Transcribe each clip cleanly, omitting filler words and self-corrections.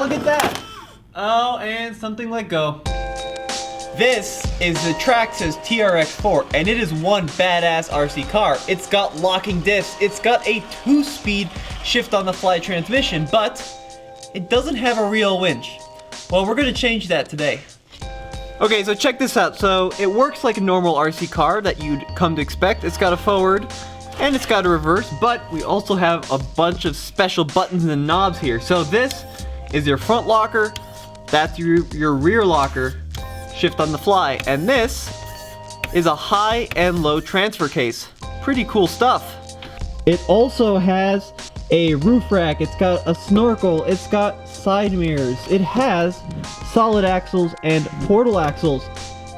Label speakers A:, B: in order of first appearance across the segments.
A: look at that. Oh, and something let go. This is the Traxxas TRX4, and it is one badass RC car. It's got locking discs, it's got a 2-speed shift-on-the-fly transmission, but it doesn't have a real winch. Well, we're gonna change that today. Okay, so check this out. So it works like a normal RC car that you'd come to expect. It's got a forward and it's got a reverse, but we also have a bunch of special buttons and knobs here. So this is your front locker, that's your rear locker, shift on the fly, and this is a high and low transfer case. Pretty cool stuff. It also has a roof rack, it's got a snorkel, it's got side mirrors, it has solid axles and portal axles.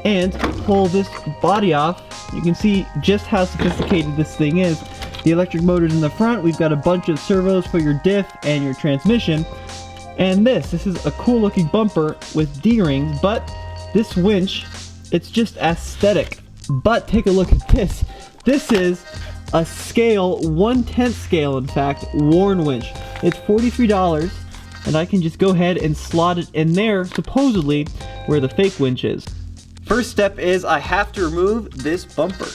A: And to pull this body off, you can see just how sophisticated this thing is. The electric motor's in the front, we've got a bunch of servos for your diff and your transmission. And this is a cool looking bumper with D-rings, but this winch, it's just aesthetic. But take a look at this. This is a scale, 1/10 scale in fact, Warn winch. It's $43, and I can just go ahead and slot it in there, supposedly, where the fake winch is. First step is I have to remove this bumper.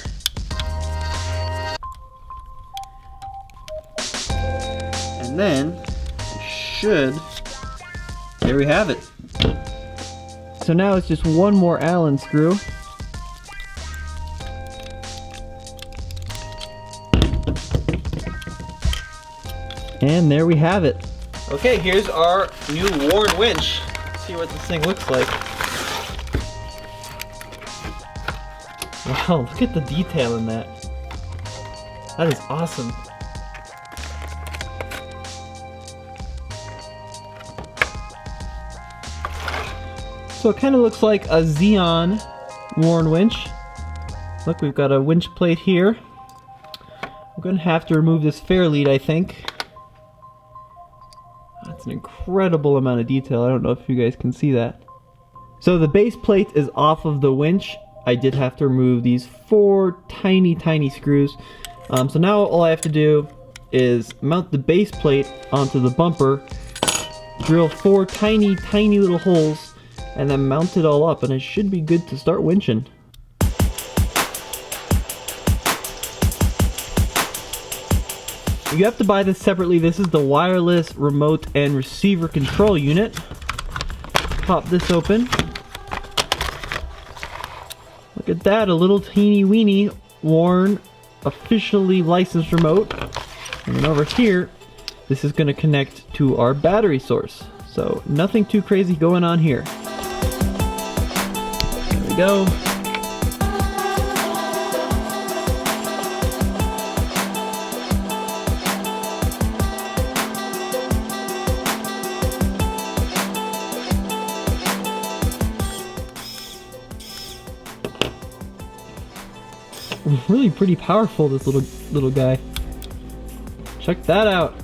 A: And then, there we have it. So now it's just one more Allen screw. And there we have it. Okay, here's our new Warn winch. Let's see what this thing looks like. Wow, look at the detail in that. That is awesome. So it kind of looks like a Xeon Warn winch. Look, we've got a winch plate here. I'm going to have to remove this fair lead, I think. That's an incredible amount of detail. I don't know if you guys can see that. So the base plate is off of the winch. I did have to remove these 4 tiny screws. So now all I have to do is mount the base plate onto the bumper, drill 4 tiny little holes, and then mount it all up, and it should be good to start winching. You have to buy this separately. This is the wireless remote and receiver control unit. Pop this open. Look at that, a little teeny weeny Warn officially licensed remote. And then over here, this is going to connect to our battery source. So nothing too crazy going on here. There we go. Really pretty powerful, this little guy. Check that out.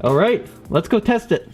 A: All right, let's go test it.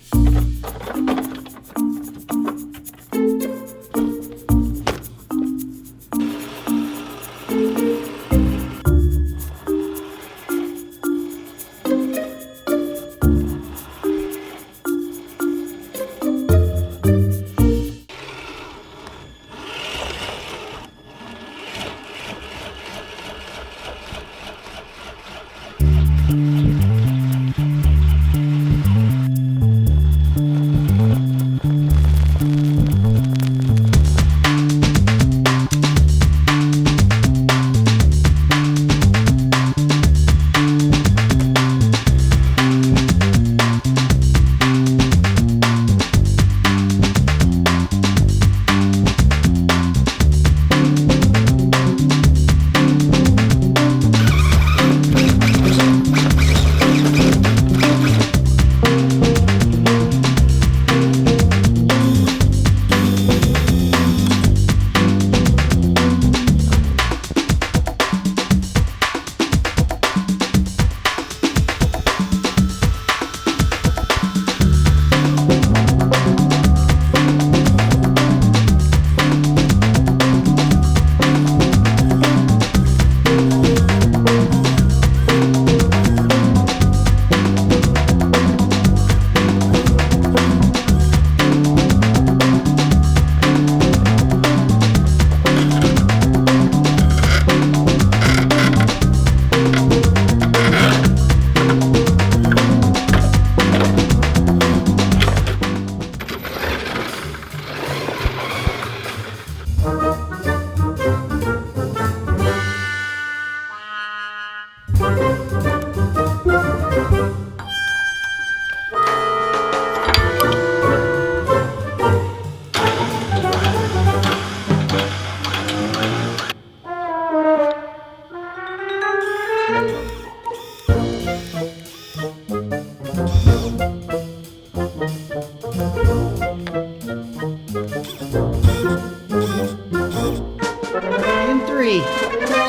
A: In 3,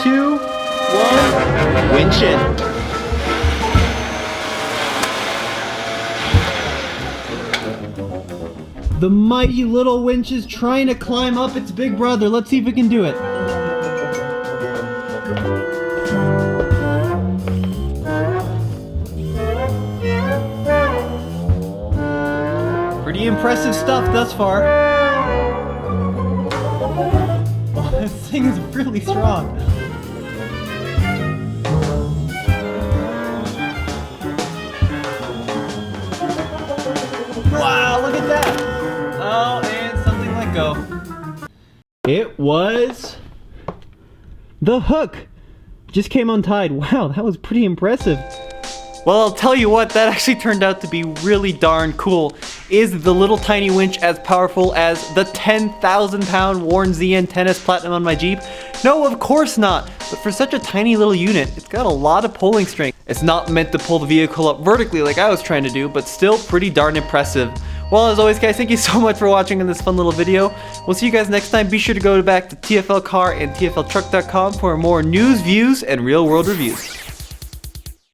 A: 2, 1, winch it. The mighty little winch is trying to climb up its big brother. Let's see if it can do it. Pretty impressive stuff thus far. Oh, this thing is really strong. Wow, look at that. Oh, and something let go. It was the hook. Just came untied. Wow, that was pretty impressive. Well, I'll tell you what, that actually turned out to be really darn cool. Is the little tiny winch as powerful as the 10,000 pound Warren ZN 10S Platinum on my Jeep? No, of course not. But for such a tiny little unit, it's got a lot of pulling strength. It's not meant to pull the vehicle up vertically like I was trying to do, but still pretty darn impressive. Well, as always, guys, thank you so much for watching in this fun little video. We'll see you guys next time. Be sure to go back to TFL Car and TFLTruck.com for more news, views, and real world reviews.